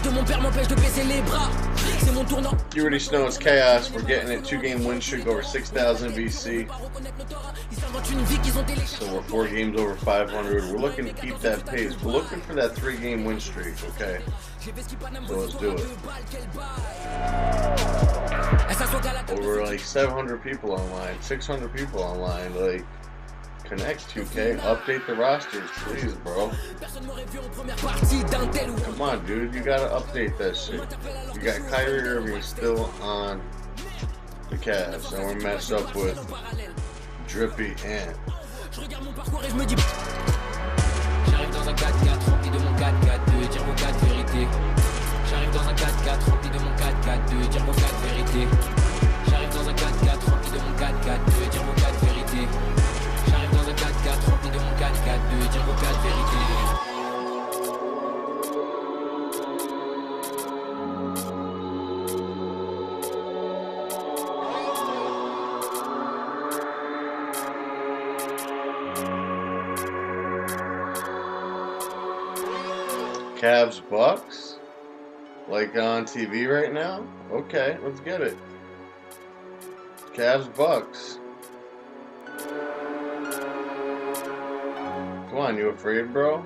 You already know it's chaos. We're getting a 2-game win streak over 6,000 VC. So we're 4 games over 500. We're looking to keep that pace. We're looking for that 3-game win streak, okay? So let's do it. Over like 700 people online, 600 people online. Like, connect 2K, update the rosters, please, bro. Come on, dude, you gotta update that shit. You got Kyrie Irving still on the Cavs, and we're matched up with Drippy and. J'arrive dans un 4-4 rempli de mon 4-4-2, dire vos 4 vérités. J'arrive dans un 4-4 rempli de mon 4-4-2, dire vos 4 vérités. J'arrive dans un 4-4 rempli de mon 4-4-2, dire vos 4 vérités. J'arrive dans un 4-4 rempli de mon 4-4-2, dire vos 4 vérités. Cavs Bucks? Like on TV right now? Okay, let's get it. Cavs Bucks. Come on, you afraid, bro?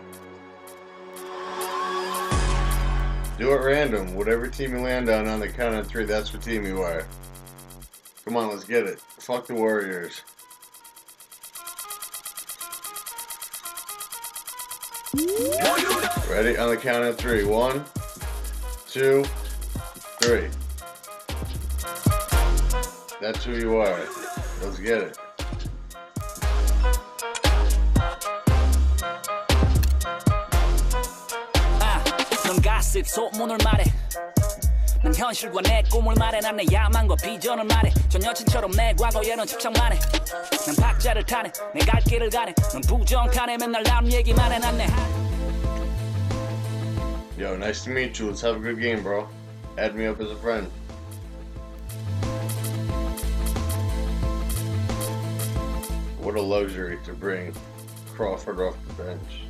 Do it random. Whatever team you land on the count of 3, that's what team you are. Come on, let's get it. Fuck the Warriors. Ready? On the count of 3. 1, 2, 3. That's who you are. Let's get it. 넌 가습 소문을 말해. 난 현실과 내 꿈을 말해. 난 내 야망과 비전을 말해. 전 여친처럼 내 과거에는 집착만 해. 난 박자를 타네. 내 갈 길을 가네. 넌 부정타네. 맨날 남 얘기만 해. 난 내 Yo, nice to meet you. Let's have a good game, bro. Add me up as a friend. What a luxury to bring Crawford off the bench.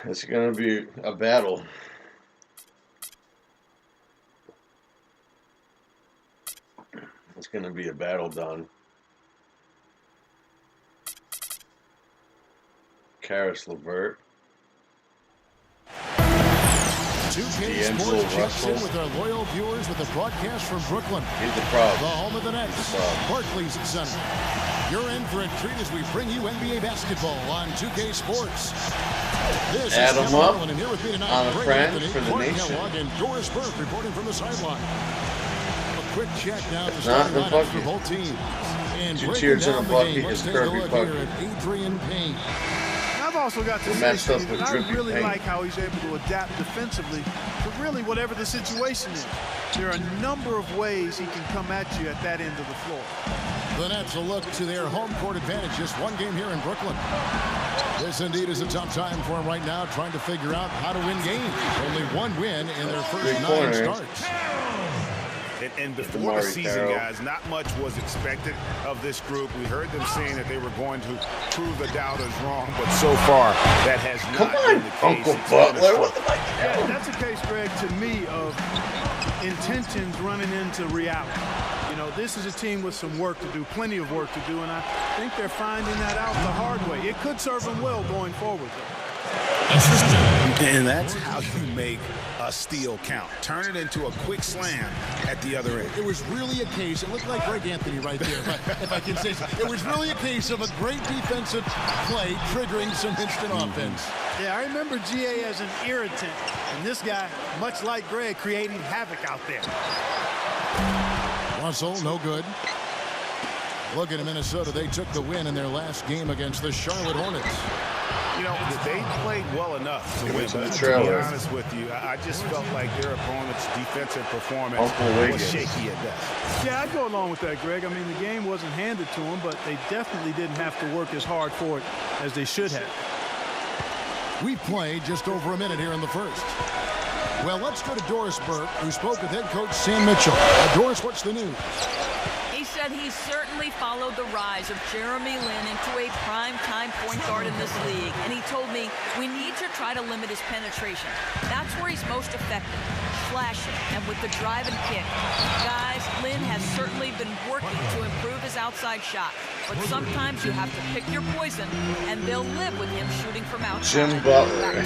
It's going to be a battle. It's going to be a battle, Don. Karis LeVert. 2K Sports checks in with our loyal viewers with a broadcast from Brooklyn. He's the problem. The home of the Nets. Barclays Center. You're in for a treat as we bring you NBA basketball on 2K Sports. This Add is them up and here with me tonight, on a Greg friend Anthony, for the Clark nation. Kellogg, and Doris Burke reporting from the sideline. A quick check now to Not start the lineups for bucket. both teams. And 2 breaking cheers in down a the bucket game, let's is take a Kirby look bucket. here at Adrian Payne. I've also got to We're say, matched up Steve, with I Drippy really Payne. like how he's able to adapt defensively to really whatever the situation is. There are a number of ways he can come at you at that end of the floor. The Nets will look to their home court advantage. Just one game here in Brooklyn. This indeed is a tough time for him right now, trying to figure out how to win games. Only one win in their first 9 starts. And before the season, guys, not much was expected of this group. We heard them saying that they were going to prove the doubters wrong, but so far that has not been the case. Uncle Butler, what the fuck? Yeah, that's a case, Greg, to me, of intentions running into reality. You know, this is a team with some work to do, plenty of work to do, and I think they're finding that out the hard way. It could serve them well going forward, though. And that's how you make a steal count. Turn it into a quick slam at the other end. It was really a case, it looked like Greg Anthony right there, if I can say so. It was really a case of a great defensive play triggering some instant offense. Yeah, I remember GA as an irritant, and this guy, much like Greg, creating havoc out there. Russell, no good. Look at Minnesota. They took the win in their last game against the Charlotte Hornets. You know, they played well enough to win. To be honest with you, I just felt like their opponent's defensive performance was shaky at best. Yeah, I'd go along with that, Greg. I mean, the game wasn't handed to them, but they definitely didn't have to work as hard for it as they should have. We've played just over a minute here in the first. Well, let's go to Doris Burke, who spoke with head coach Sam Mitchell. Doris, what's the news? He said he certainly followed the rise of Jeremy Lin into a prime-time point guard in this league, and he told me we need to try to limit his penetration. That's where he's most effective, slashing and with the drive and kick. Guys, Lin has certainly been working to improve his outside shot, but sometimes you have to pick your poison, and they'll live with him shooting from outside. Jim Butler.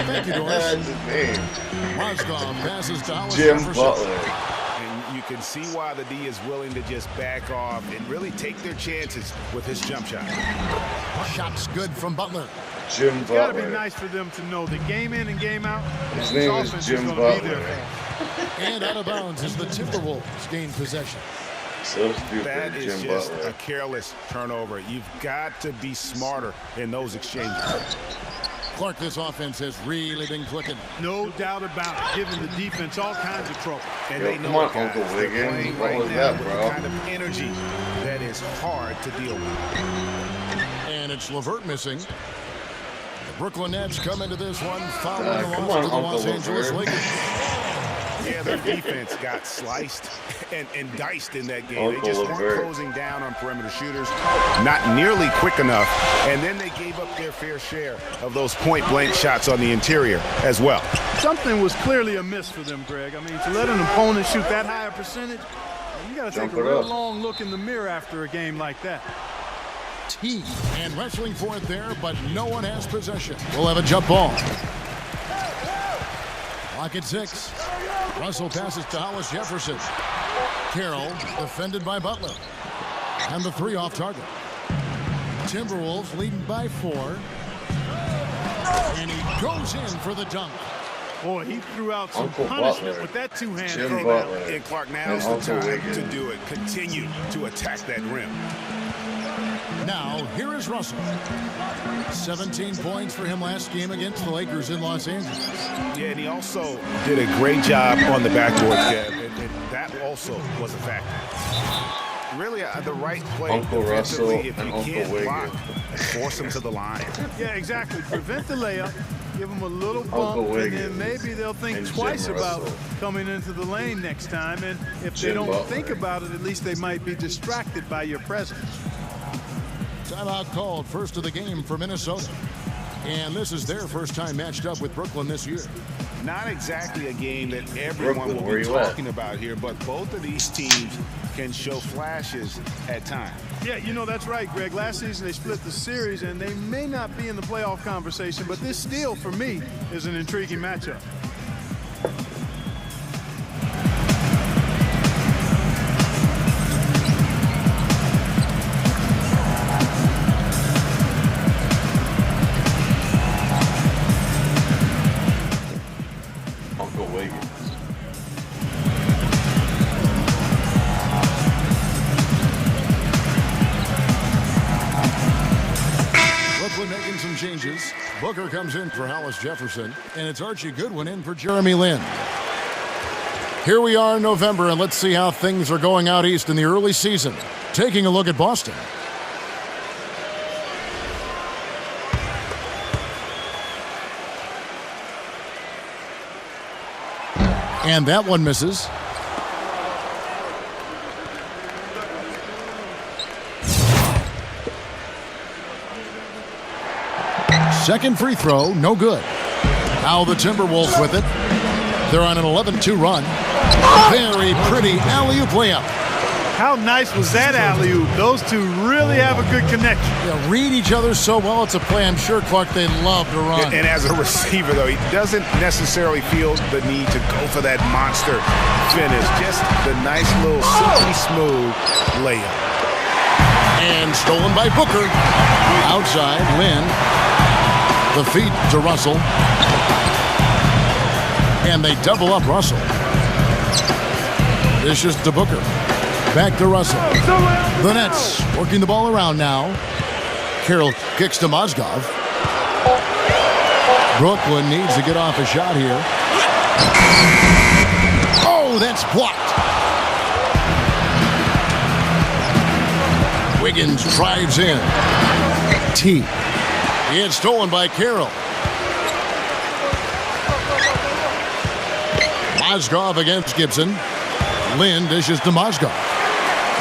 Thank you, Doris. That's his name. Mozgov passes to Hollis Jim Jefferson. Butler. You can see why the D is willing to just back off and really take their chances with his jump shot. Shots good from Butler. Jim It's got to be Butler. nice for them to know that game in and game out, His name is offense Jim is going to be Butler. there. And out of bounds as the Timberwolves gain possession. So stupid, That is Jim just Butler. a careless turnover. You've got to be smarter in those exchanges. Clark, this offense has really been clicking. No doubt about it, giving the defense all kinds of trouble. And Yo, they know come on, it, guys. Uncle They're Wiggins. playing What right was now that, with bro? the kind of energy that is hard to deal with. And it's LeVert missing. The Brooklyn Nets come into this one following the come loss on, to the Uncle Los Angeles LeVert. Lakers. Yeah, their defense got sliced and diced in that game. Uncle They just LeVert. weren't closing down on perimeter shooters, not nearly quick enough, and then they gave up their fair share of those point-blank shots on the interior as well. Something was clearly amiss for them, Greg. I mean, to let an opponent shoot that high a percentage, you got to take Jump a it real up. long look in the mirror after a game like that. T and wrestling for it there, but no one has possession. We'll have a jump ball. Clock at 6. Russell passes to Hollis Jefferson. Carroll defended by Butler. And the 3 off target. Timberwolves leading by 4. And he goes in for the dunk. Boy, he threw out some Uncle punishment Butler. with that two-hand Jim throw. Butler. And Clark, And now's the Uncle time Wiggins. to do it. Continue to attack that rim. Now, here is Russell. 17 points for him last game against the Lakers in Los Angeles. Yeah, and he also did a great job on the backboard, Kev, and that also was a factor. Really, the right play Uncle Russell defensively, if and you Uncle can't block, Wiggins. force him to the line. Yeah, exactly. Prevent the layup, give them a little Uncle bump, and Wiggins then maybe they'll think and twice Jim about Russell. coming into the lane next time. And if they Jim don't Butler. think about it, at least they might be distracted by your presence. Timeout called, first of the game for Minnesota. And this is their first time matched up with Brooklyn this year. Not exactly a game that everyone Brooklyn, will where be you at? talking about here, but both of these teams can show flashes at times. Yeah, you know, that's right, Greg. Last season they split the series, and they may not be in the playoff conversation, but this still, for me, is an intriguing matchup. Uncle Wiggins. Brooklyn making some changes. Booker comes in for Hollis Jefferson, and it's Archie Goodwin in for Jeremy Lin. Here we are in November, and let's see how things are going out east in the early season. Taking a look at Boston. And that one misses. Second free throw, no good. Now the Timberwolves with it. They're on an 11-2 run. Very pretty alley-oop layup. How nice was that alley-oop? Those two really have a good connection. Yeah, read each other so well. It's a play I'm sure, Clark, they love to run. And as a receiver, though, he doesn't necessarily feel the need to go for that monster finish. Just the nice little silky smooth layup. And stolen by Booker. Outside, Lin. The feed to Russell. And they double up Russell. Dishes to Booker. Back to Russell. The Nets working the ball around now. Carroll kicks to Mozgov. Brooklyn needs to get off a shot here. Oh, that's blocked. Wiggins drives in. T. It's stolen by Carroll. Mozgov against Gibson. Lynn dishes to Mozgov.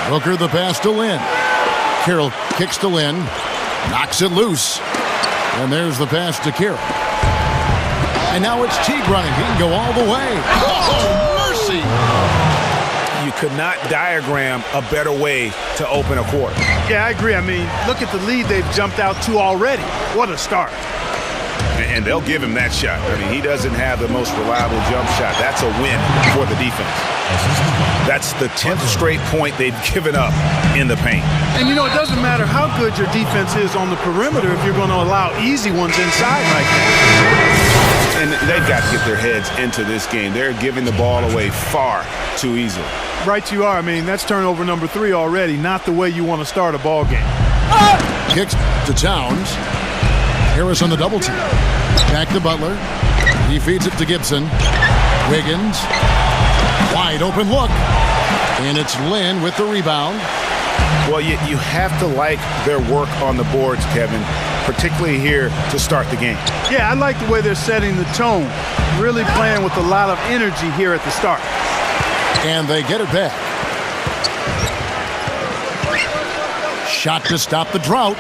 Booker the pass to Lynn. Carroll kicks to Lynn. Knocks it loose. And there's the pass to Carroll. And now it's Teague running. He can go all the way. Oh, mercy! You could not diagram a better way to open a quarter. Yeah, I agree. I mean, look at the lead they've jumped out to already. What a start. And they'll give him that shot. I mean, he doesn't have the most reliable jump shot. That's a win for the defense. That's the 10th straight point they've given up in the paint. And, you know, it doesn't matter how good your defense is on the perimeter if you're going to allow easy ones inside like that. And they've got to get their heads into this game. They're giving the ball away far too easily. Right you are. I mean, that's turnover number 3 already. Not the way you want to start a ball game. Kicks to Towns. Harris on the double team. Back to Butler. He feeds it to Gibson. Wiggins. Wide open look. And it's Lynn with the rebound. Well, you have to like their work on the boards, Kevin, particularly here to start the game. Yeah, I like the way they're setting the tone. Really playing with a lot of energy here at the start. And they get it back. Shot to stop the drought.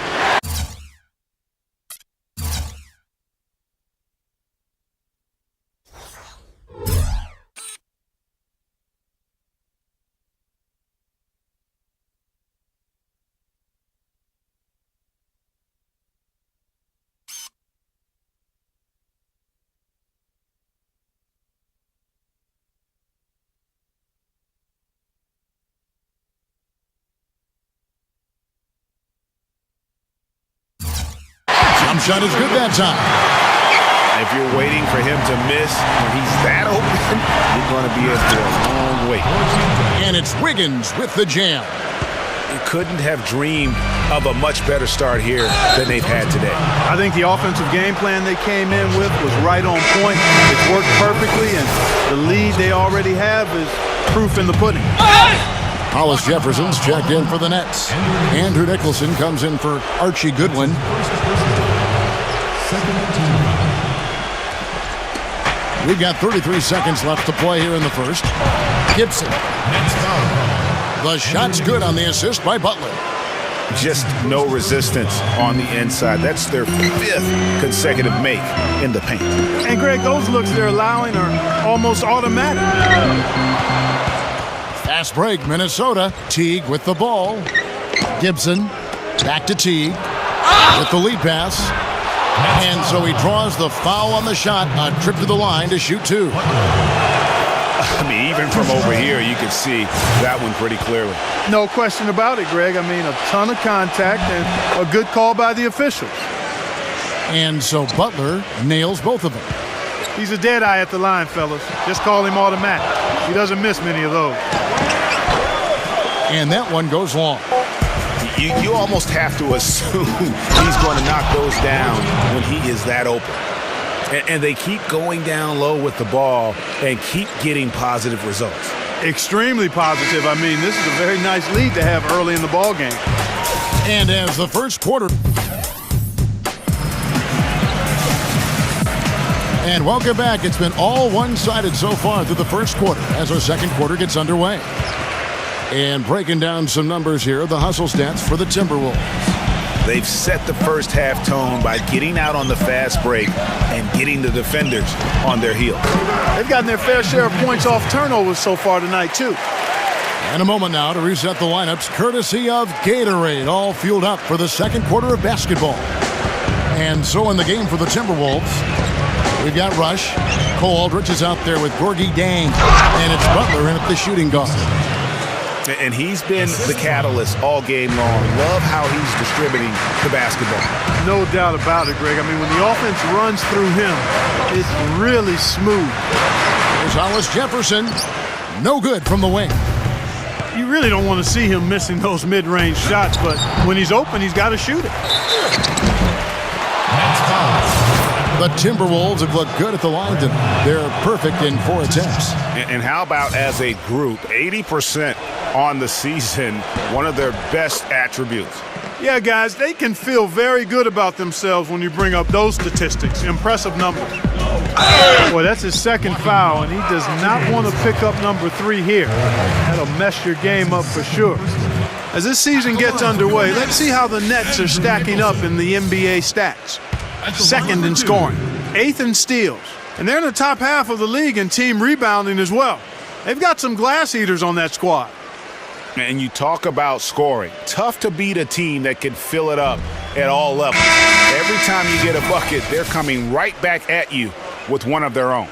Shot is good that time. If you're waiting for him to miss when he's that open, you're going to be in for a long wait. And it's Wiggins with the jam. You couldn't have dreamed of a much better start here than they've had today. I think the offensive game plan they came in with was right on point. It's worked perfectly, and the lead they already have is proof in the pudding. Hollis Jefferson's checked in for the Nets. Andrew Nicholson comes in for Archie Goodwin. We've got 33 seconds left to play here in the first. Gibson. The shot's good on the assist by Butler. Just no resistance on the inside. That's their 5th consecutive make in the paint. And, Greg, those looks they're allowing are almost automatic. Fast break, Minnesota. Teague with the ball. Gibson back to Teague with the lead pass. And so he draws the foul on the shot, a trip to the line to shoot 2. I mean, even from over here, you can see that one pretty clearly. No question about it, Greg. I mean, a ton of contact and a good call by the officials. And so Butler nails both of them. He's a dead eye at the line, fellas. Just call him automatic. He doesn't miss many of those. And that one goes long. You almost have to assume he's going to knock those down when he is that open. And they keep going down low with the ball and keep getting positive results. Extremely positive. I mean, this is a very nice lead to have early in the ball game. And as the first quarter. And welcome back. It's been all one-sided so far through the first quarter as our second quarter gets underway. And breaking down some numbers here, the hustle stats for the Timberwolves. They've set the first half tone by getting out on the fast break and getting the defenders on their heels. They've gotten their fair share of points off turnovers so far tonight, too. And a moment now to reset the lineups, courtesy of Gatorade, all fueled up for the second quarter of basketball. And so in the game for the Timberwolves, we've got Rush. Cole Aldrich is out there with Gorgie Dang. And it's Butler in at the shooting guard. And he's been the catalyst all game long. Love how he's distributing the basketball. No doubt about it, Greg. I mean, when the offense runs through him, it's really smooth. Here's Hollis Jefferson. No good from the wing. You really don't want to see him missing those mid-range shots, but when he's open, he's got to shoot it. The Timberwolves have looked good at the line tonight. They're perfect in 4 attempts. And how about as a group, 80% on the season, one of their best attributes. Yeah, guys, they can feel very good about themselves when you bring up those statistics. Impressive numbers. Boy, that's his second foul, and he does not want to pick up number 3 here. That'll mess your game up for sure. As this season gets underway, let's see how the Nets are stacking up in the NBA stats. Second in scoring, 8th in steals, and they're in the top half of the league in team rebounding as well. They've got some glass eaters on that squad. And you talk about scoring. Tough to beat a team that can fill it up at all levels. Every time you get a bucket, they're coming right back at you with one of their own.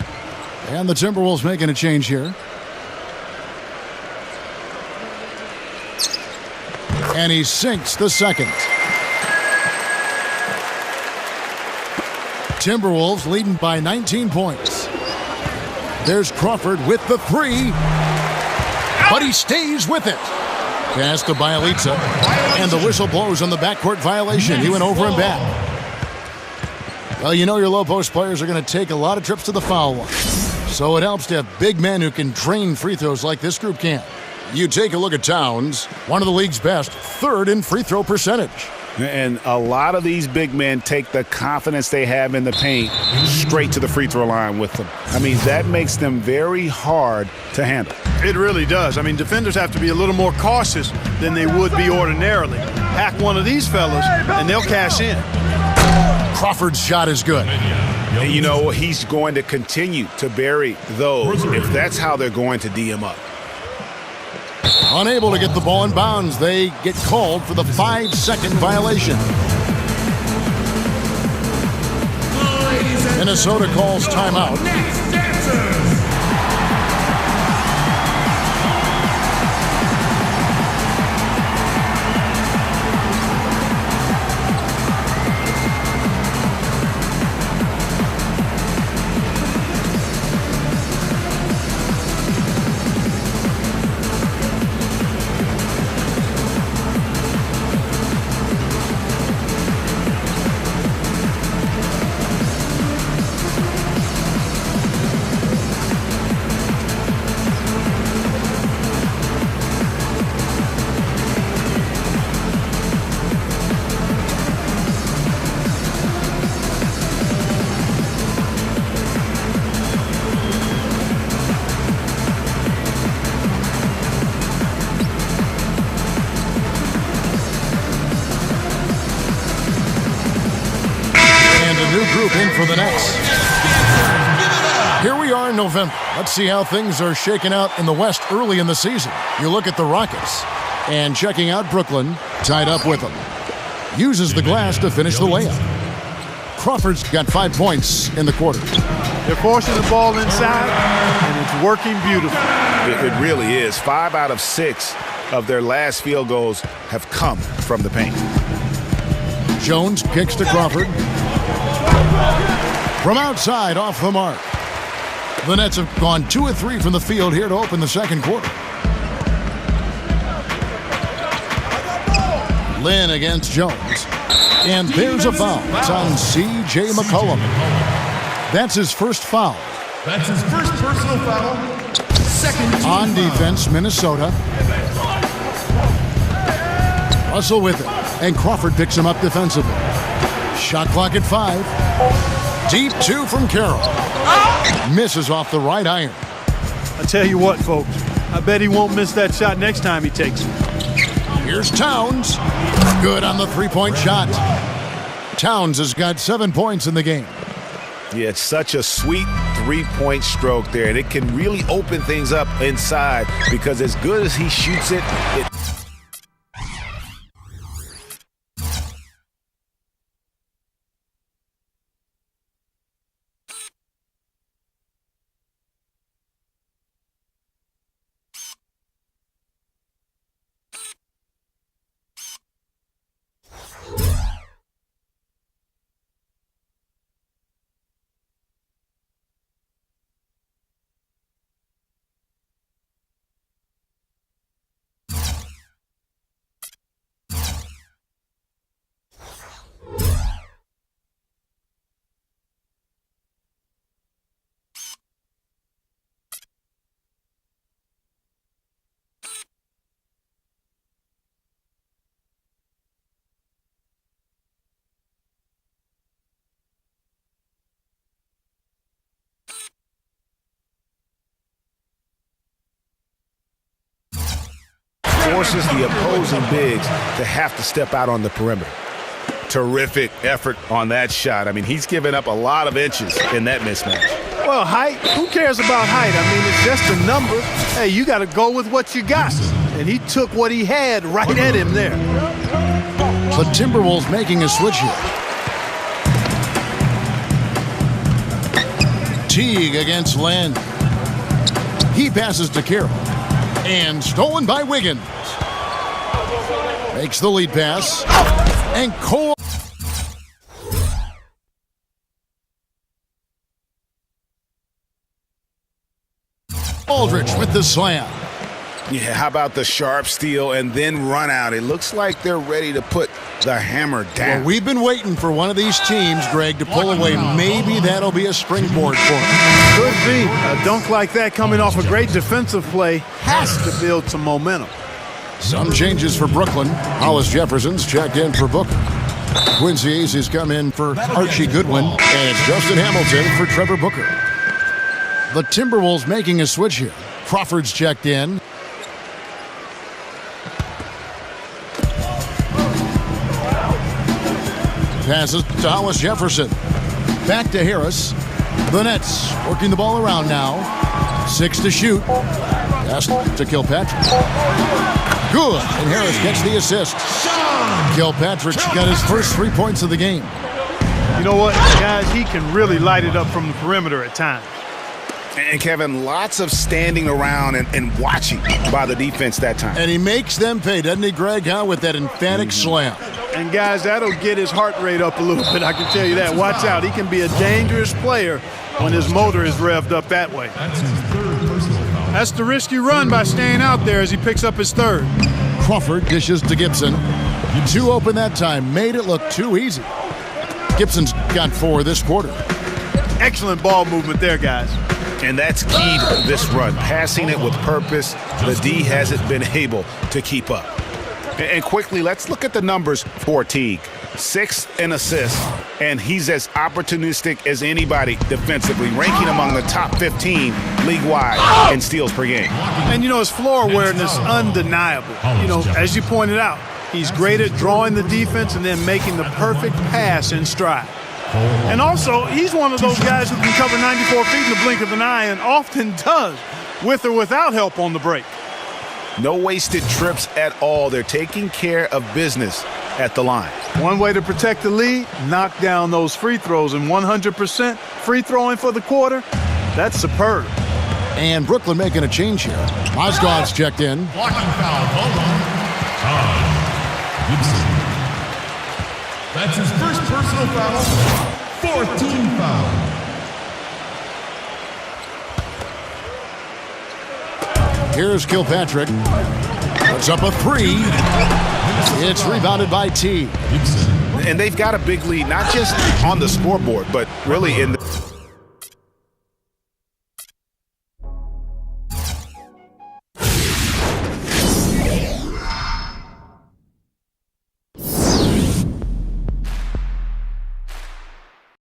And the Timberwolves making a change here. And he sinks the second. Timberwolves leading by 19 points. There's Crawford with the 3. But he stays with it. Pass to Bialica. And the whistle blows on the backcourt violation. He went over and back. Well, you know your low post players are going to take a lot of trips to the foul line. So it helps to have big men who can drain free throws like this group can. You take a look at Towns, one of the league's best, 3rd in free throw percentage. And a lot of these big men take the confidence they have in the paint straight to the free throw line with them. I mean, that makes them very hard to handle. It really does. I mean, defenders have to be a little more cautious than they would be ordinarily. Hack one of these fellas, and they'll cash in. Crawford's shot is good. And you know, he's going to continue to bury those if that's how they're going to D him up. Unable to get the ball in bounds, they get called for the 5-second violation. Minnesota calls timeout. In for the Nets. Here we are in November. Let's see how things are shaking out in the West early in the season. You look at the Rockets, and checking out Brooklyn, tied up with them. Uses the glass to finish the layup. Crawford's got 5 points in the quarter. They're forcing the ball inside, and it's working beautifully. It really is. 5 out of 6 of their last field goals have come from the paint. Jones kicks to Crawford. From outside, off the mark. The Nets have gone 2 of 3 from the field here to open the second quarter. Lynn against Jones. And there's a foul. It's on C.J. McCollum. That's his first foul. That's his first personal foul. Second team on defense, Minnesota. Russell with it. And Crawford picks him up defensively. Shot clock at 5. Deep 2 from Carroll. Misses off the right iron. I tell you what, folks. I bet he won't miss that shot next time he takes it. Here's Towns. Good on the three-point shot. Towns has got 7 points in the game. Yeah, it's such a sweet three-point stroke there, and it can really open things up inside because as good as he shoots it, forces the opposing bigs to have to step out on the perimeter. Terrific effort on that shot. I mean, he's given up a lot of inches in that mismatch. Well, height, who cares about height? I mean, it's just a number. Hey, you got to go with what you got. And he took what he had right at him there. The Timberwolves making a switch here. Teague against Len. He passes to Carroll. And stolen by Wiggins. Makes the lead pass. And Cole. Aldridge with the slam. Yeah, how about the sharp steal and then run out? It looks like they're ready to put the hammer down. Well, we've been waiting for one of these teams, Greg, to pull away. Maybe that'll be a springboard for them. Could be. A dunk like that coming off a great defensive play has to build some momentum. Some changes for Brooklyn. Hollis Jefferson's checked in for Booker. Quincy Aces come in for Archie Goodwin. And it's Justin Hamilton for Trevor Booker. The Timberwolves making a switch here. Crawford's checked in. Passes to Hollis Jefferson. Back to Harris. The Nets working the ball around now. 6 to shoot. Pass to Kilpatrick. Good. And Harris gets the assist. Kilpatrick's got his first 3 points of the game. You know what, guys? He can really light it up from the perimeter at times. And, Kevin, lots of standing around and watching by the defense that time. And he makes them pay, doesn't he, Greg, with that emphatic slam. And, guys, that'll get his heart rate up a little bit, I can tell you that. Watch out. He can be a dangerous player when his motor is revved up that way. That's the risk you run by staying out there as he picks up his third. Crawford dishes to Gibson. 2 open that time. Made it look too easy. Gibson's got 4 this quarter. Excellent ball movement there, guys. And that's key to this run, passing it with purpose. The D hasn't been able to keep up. And quickly, let's look at the numbers for Teague. 6th in assists, and he's as opportunistic as anybody defensively, ranking among the top 15 league-wide in steals per game. And, you know, his floor awareness undeniable. You know, as you pointed out, he's great at drawing the defense and then making the perfect pass in stride. And also, he's one of those guys who can cover 94 feet in the blink of an eye and often does, with or without help on the break. No wasted trips at all. They're taking care of business at the line. One way to protect the lead, knock down those free throws, and 100% free throwing for the quarter, that's superb. And Brooklyn making a change here. Mozgov's checked in. Blocking foul. Hold on. Gibson. That's his first personal foul. 4th team foul. Here's Kilpatrick. Puts up a 3. It's rebounded by T. And they've got a big lead, not just on the scoreboard, but really in the